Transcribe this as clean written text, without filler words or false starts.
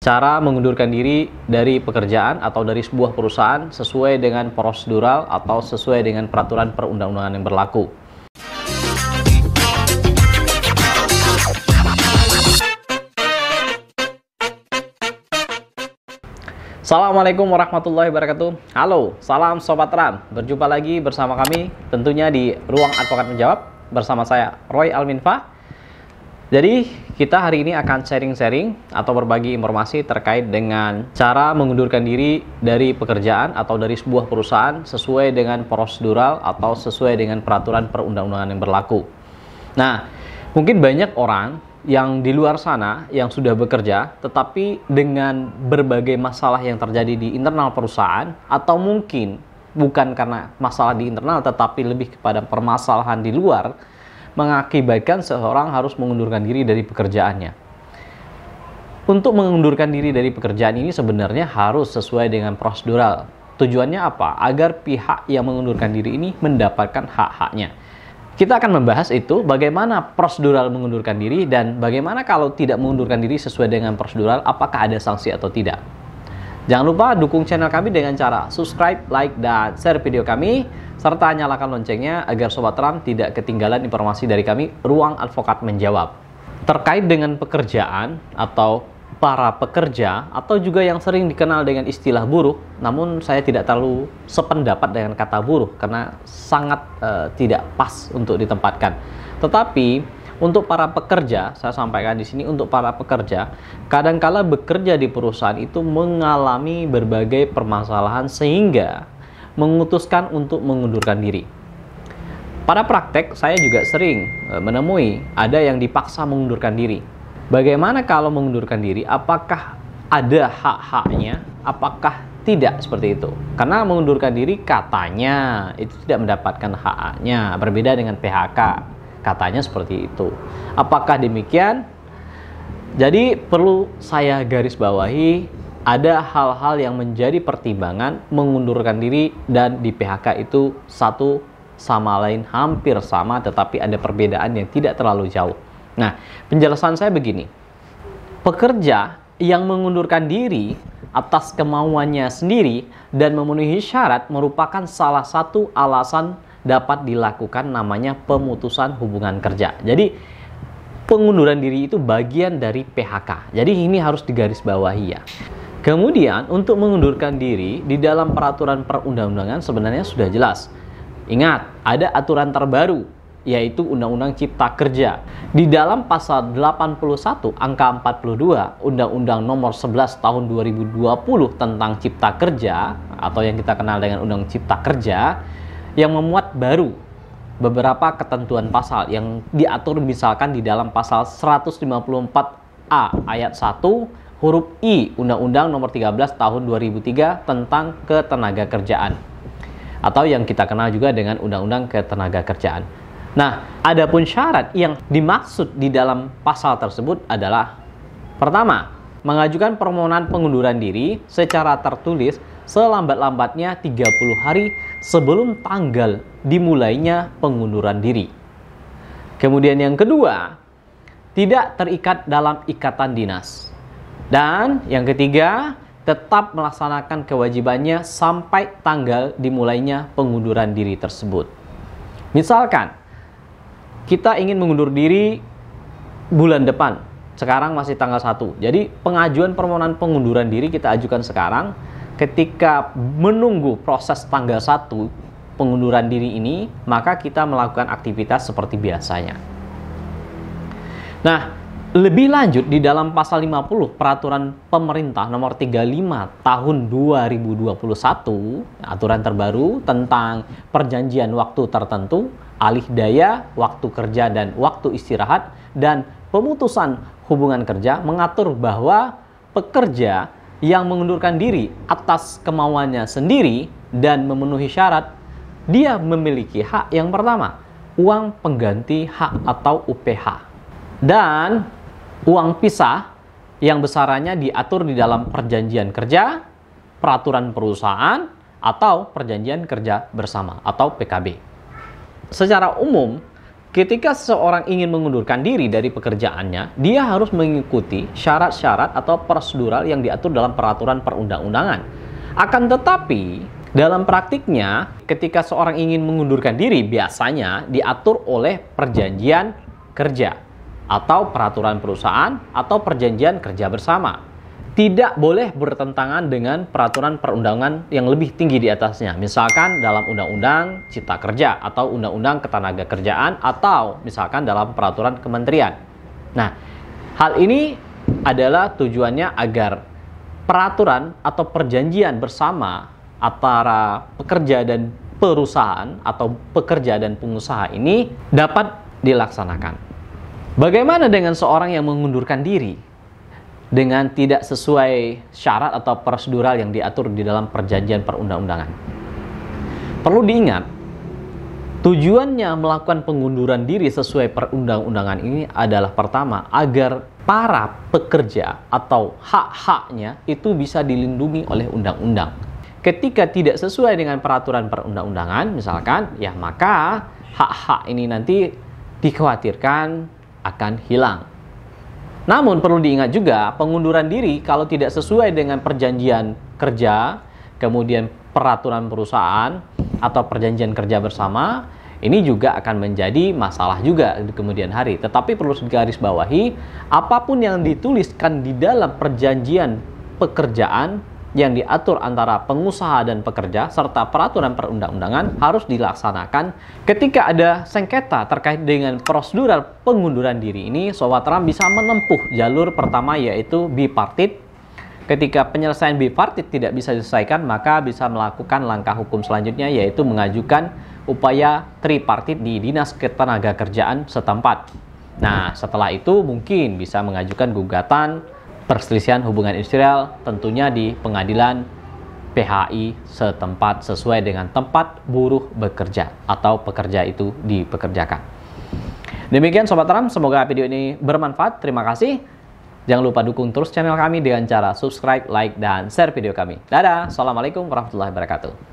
Cara mengundurkan diri dari pekerjaan atau dari sebuah perusahaan sesuai dengan prosedural atau sesuai dengan peraturan perundang-undangan yang berlaku. Assalamualaikum warahmatullahi wabarakatuh. Halo, salam Sobat Ram. Berjumpa lagi bersama kami tentunya di Ruang Advokat Menjawab bersama saya Roy Alminfa. Jadi kita hari ini akan sharing-sharing atau berbagi informasi terkait dengan cara mengundurkan diri dari pekerjaan atau dari sebuah perusahaan sesuai dengan prosedural atau sesuai dengan peraturan perundang-undangan yang berlaku. Nah, mungkin banyak orang yang di luar sana yang sudah bekerja tetapi dengan berbagai masalah yang terjadi di internal perusahaan, atau mungkin bukan karena masalah di internal tetapi lebih kepada permasalahan di luar, mengakibatkan seseorang harus mengundurkan diri dari pekerjaannya. Untuk mengundurkan diri dari pekerjaan ini sebenarnya harus sesuai dengan prosedural. Tujuannya apa? Agar pihak yang mengundurkan diri ini mendapatkan hak-haknya. Kita akan membahas itu, bagaimana prosedural mengundurkan diri dan bagaimana kalau tidak mengundurkan diri sesuai dengan prosedural, apakah ada sanksi atau tidak. Jangan lupa dukung channel kami dengan cara subscribe, like, dan share video kami, serta nyalakan loncengnya agar Sobat Ram tidak ketinggalan informasi dari kami, Ruang Advokat Menjawab. Terkait dengan pekerjaan atau para pekerja, atau juga yang sering dikenal dengan istilah buruh, namun saya tidak terlalu sependapat dengan kata buruh karena sangat tidak pas untuk ditempatkan. Tetapi untuk para pekerja, saya sampaikan di sini, untuk para pekerja, kadangkala bekerja di perusahaan itu mengalami berbagai permasalahan sehingga memutuskan untuk mengundurkan diri. Pada praktek, saya juga sering menemui ada yang dipaksa mengundurkan diri. Bagaimana kalau mengundurkan diri? Apakah ada hak-haknya? Apakah tidak seperti itu? Karena mengundurkan diri katanya itu tidak mendapatkan hak-haknya, berbeda dengan PHK. Katanya seperti itu. Apakah demikian? Jadi perlu saya garis bawahi, ada hal-hal yang menjadi pertimbangan mengundurkan diri dan di PHK itu satu sama lain hampir sama, tetapi ada perbedaan yang tidak terlalu jauh. Nah, penjelasan saya begini. Pekerja yang mengundurkan diri atas kemauannya sendiri dan memenuhi syarat merupakan salah satu alasan dapat dilakukan namanya pemutusan hubungan kerja. Jadi pengunduran diri itu bagian dari PHK. Jadi ini harus digarisbawahi ya. Kemudian untuk mengundurkan diri di dalam peraturan perundang-undangan sebenarnya sudah jelas. Ingat, ada aturan terbaru yaitu Undang-Undang Cipta Kerja. Di dalam pasal 81 angka 42 Undang-Undang Nomor 11 Tahun 2020 tentang Cipta Kerja atau yang kita kenal dengan Undang Cipta Kerja, yang memuat baru beberapa ketentuan pasal yang diatur misalkan di dalam pasal 154A ayat 1 huruf I Undang-Undang Nomor 13 Tahun 2003 tentang Ketenagakerjaan, atau yang kita kenal juga dengan Undang-Undang Ketenagakerjaan. Nah, adapun syarat yang dimaksud di dalam pasal tersebut adalah: pertama, mengajukan permohonan pengunduran diri secara tertulis selambat-lambatnya 30 hari sebelum tanggal dimulainya pengunduran diri. Kemudian yang kedua, tidak terikat dalam ikatan dinas. Dan yang ketiga, tetap melaksanakan kewajibannya sampai tanggal dimulainya pengunduran diri tersebut. Misalkan, kita ingin mengundur diri bulan depan, sekarang masih tanggal 1. Jadi pengajuan permohonan pengunduran diri kita ajukan sekarang. Ketika menunggu proses tanggal 1 pengunduran diri ini, maka kita melakukan aktivitas seperti biasanya. Nah, lebih lanjut di dalam pasal 50 Peraturan Pemerintah Nomor 35 Tahun 2021, aturan terbaru tentang perjanjian waktu tertentu, alih daya, waktu kerja dan waktu istirahat, dan pemutusan hubungan kerja, mengatur bahwa pekerja yang mengundurkan diri atas kemauannya sendiri dan memenuhi syarat, dia memiliki hak yang pertama, uang pengganti hak atau UPH, dan uang pisah yang besarannya diatur di dalam perjanjian kerja, peraturan perusahaan, atau perjanjian kerja bersama atau PKB. Secara umum, ketika seseorang ingin mengundurkan diri dari pekerjaannya, dia harus mengikuti syarat-syarat atau prosedural yang diatur dalam peraturan perundang-undangan. Akan tetapi, dalam praktiknya, ketika seorang ingin mengundurkan diri, biasanya diatur oleh perjanjian kerja atau peraturan perusahaan atau perjanjian kerja bersama. Tidak boleh bertentangan dengan peraturan perundangan yang lebih tinggi di atasnya. Misalkan dalam Undang-Undang Cipta Kerja atau Undang-Undang Ketenagakerjaan atau misalkan dalam peraturan kementerian. Nah, hal ini adalah tujuannya agar peraturan atau perjanjian bersama antara pekerja dan perusahaan atau pekerja dan pengusaha ini dapat dilaksanakan. Bagaimana dengan seorang yang mengundurkan diri dengan tidak sesuai syarat atau prosedural yang diatur di dalam perjanjian perundang-undangan? Perlu diingat, tujuannya melakukan pengunduran diri sesuai perundang-undangan ini adalah pertama, agar para pekerja atau hak-haknya itu bisa dilindungi oleh undang-undang. Ketika tidak sesuai dengan peraturan perundang-undangan, misalkan, ya maka hak-hak ini nanti dikhawatirkan akan hilang. Namun perlu diingat juga, pengunduran diri kalau tidak sesuai dengan perjanjian kerja, kemudian peraturan perusahaan atau perjanjian kerja bersama, ini juga akan menjadi masalah juga di kemudian hari. Tetapi perlu digarisbawahi, apapun yang dituliskan di dalam perjanjian pekerjaan yang diatur antara pengusaha dan pekerja serta peraturan perundang-undangan harus dilaksanakan. Ketika ada sengketa terkait dengan prosedural pengunduran diri ini, Sobat Ram bisa menempuh jalur pertama, yaitu bipartit. Ketika penyelesaian bipartit tidak bisa diselesaikan, maka bisa melakukan langkah hukum selanjutnya, yaitu mengajukan upaya tripartit di Dinas Ketenagakerjaan setempat. Nah, setelah itu mungkin bisa mengajukan gugatan perselisihan hubungan industrial, tentunya di pengadilan PHI setempat sesuai dengan tempat buruh bekerja atau pekerja itu dipekerjakan. Demikian Sobat Ram, semoga video ini bermanfaat. Terima kasih. Jangan lupa dukung terus channel kami dengan cara subscribe, like, dan share video kami. Dadah, assalamualaikum warahmatullahi wabarakatuh.